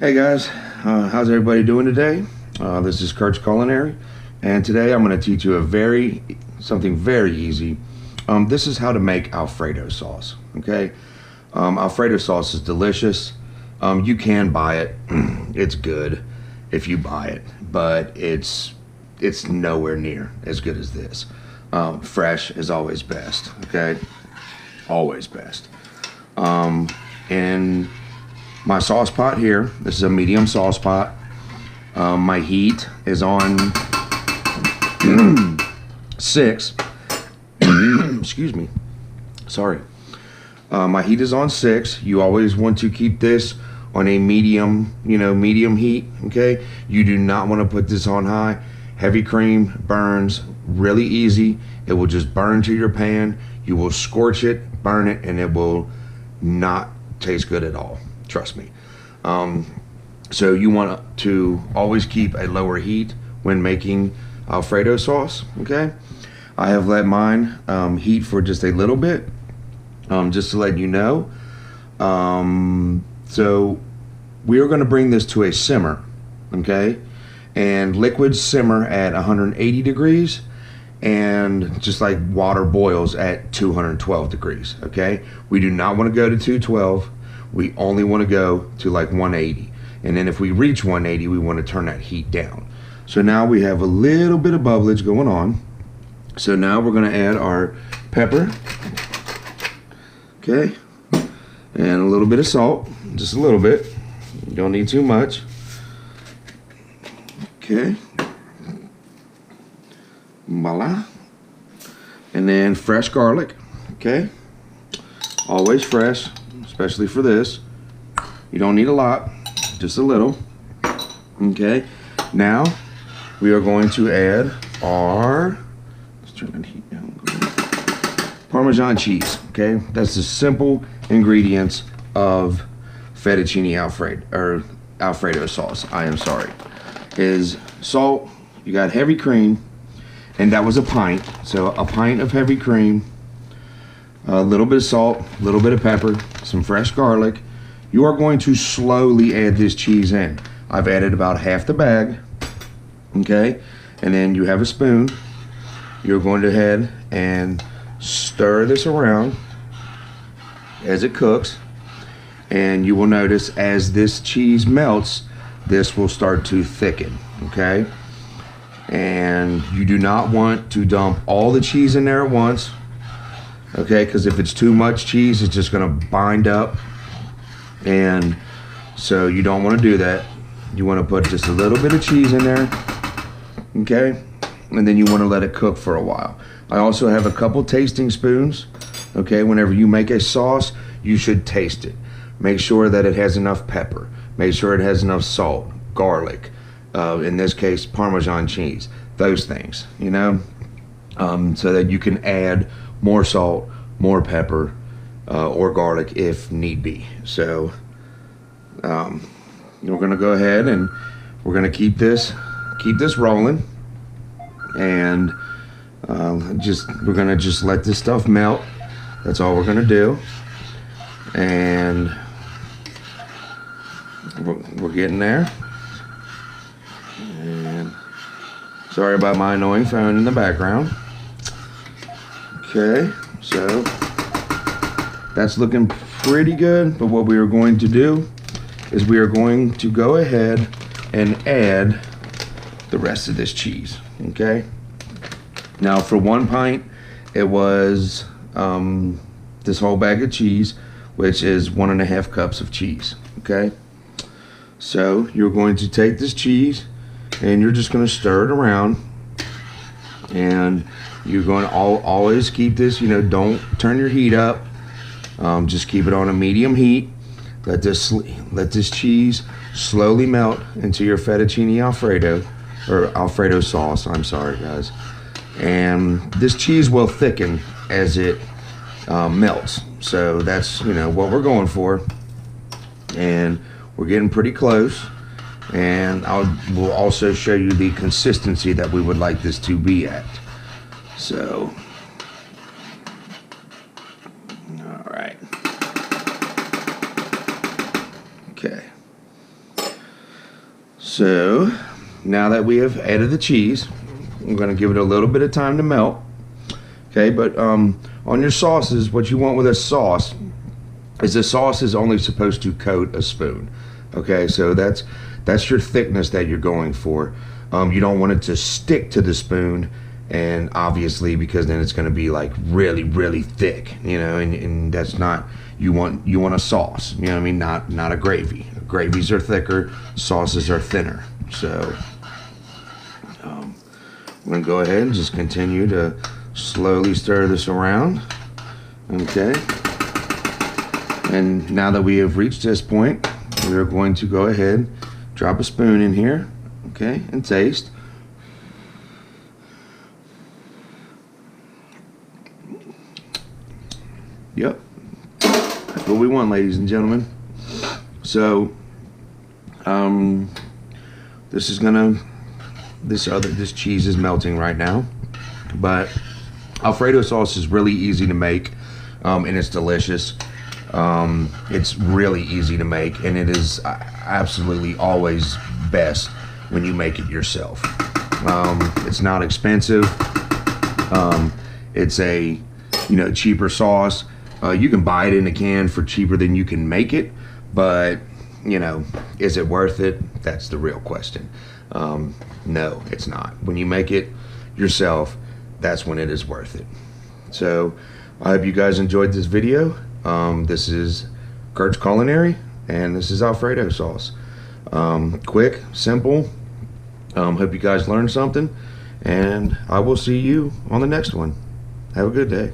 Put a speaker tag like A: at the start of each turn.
A: Hey guys, how's everybody doing today? This is Kurt's Culinary, and today I'm going to teach you something very easy. This is how to make Alfredo sauce. Okay, Alfredo sauce is delicious. You can buy it; it's good if you buy it, but it's nowhere near as good as this. Fresh is always best. Okay, always best. And my sauce pot here, this is a medium sauce pot. My heat is on 6. Excuse me. Sorry. My heat is on 6. You always want to keep this on a medium, medium heat, okay? You do not want to put this on high. Heavy cream burns really easy. It will just burn to your pan. You will scorch it, burn it, and it will not taste good at all. Trust me. So you want to always keep a lower heat when making Alfredo sauce, okay? I have let mine heat for just a little bit, just to let you know. So we are going to bring this to a simmer, okay? And liquids simmer at 180 degrees, and just like water boils at 212 degrees, okay? We do not want to go to 212. We only want to go to like 180. And then if we reach 180, we want to turn that heat down. So now we have a little bit of bubblage going on. So now we're going to add our pepper, okay? And a little bit of salt, just a little bit. You don't need too much. Okay. Voila. And then fresh garlic, okay? Always fresh, especially for this. You don't need a lot, just a little. Okay. Now we are going to add our, let's turn that heat down, Parmesan cheese. Okay, that's the simple ingredients of fettuccine Alfredo sauce. I am sorry. Is salt. You got heavy cream, and that was a pint. So a pint of heavy cream, a little bit of salt, a little bit of pepper, some fresh garlic. You are going to slowly add this cheese in. I've added about half the bag, okay? And then you have a spoon. You're going to head and stir this around as it cooks. And you will notice as this cheese melts, this will start to thicken, okay? And you do not want to dump all the cheese in there at once, okay? Because if it's too much cheese, it's just gonna bind up. And so you don't want to do that. You want to put just a little bit of cheese in there, okay? And then you want to let it cook for a while. I also have a couple tasting spoons, okay? Whenever you make a sauce, you should taste it. Make sure that it has enough pepper. Make sure it has enough salt, garlic, in this case, Parmesan cheese, those things, so that you can add more salt, more pepper, or garlic if need be. So we're gonna go ahead and we're gonna keep this rolling, and we're gonna just let this stuff melt. That's all we're gonna do, and we're getting there. And sorry about my annoying phone in the background. Okay, so that's looking pretty good, but what we are going to do is we are going to go ahead and add the rest of this cheese, okay? Now for 1 pint, it was this whole bag of cheese, which is 1.5 cups of cheese, okay? So you're going to take this cheese and you're just gonna stir it around, and you're going to always keep this, don't turn your heat up. Just keep it on a medium heat. Let this cheese slowly melt into your fettuccine Alfredo, or Alfredo sauce. I'm sorry, guys. And this cheese will thicken as it melts. So that's what we're going for. And we're getting pretty close. And we'll also show you the consistency that we would like this to be at. So. Okay. So now that we have added the cheese, I'm going to give it a little bit of time to melt. Okay, but on your sauces, what you want with a sauce is the sauce is only supposed to coat a spoon. Okay, so that's your thickness that you're going for. You don't want it to stick to the spoon, and obviously, because then it's going to be like really, really thick, you know, and that's not, you want a sauce, you know what I mean, not a gravy. Gravies are thicker, sauces are thinner. So I'm going to go ahead and just continue to slowly stir this around. Okay, and now that we have reached this point, we are going to go ahead, drop a spoon in here, okay, and taste. Yep, that's what we want, ladies and gentlemen. So this cheese is melting right now, but Alfredo sauce is really easy to make, and it's delicious. It's really easy to make, and it is absolutely always best when you make it yourself. It's not expensive. It's a cheaper sauce. You can buy it in a can for cheaper than you can make it, but is it worth it? That's the real question. No, it's not. When you make it yourself, that's when it is worth it. So I hope you guys enjoyed this video. This is Kurt's Culinary, and this is Alfredo sauce. Quick, simple. Hope you guys learned something, and I will see you on the next one. Have a good day.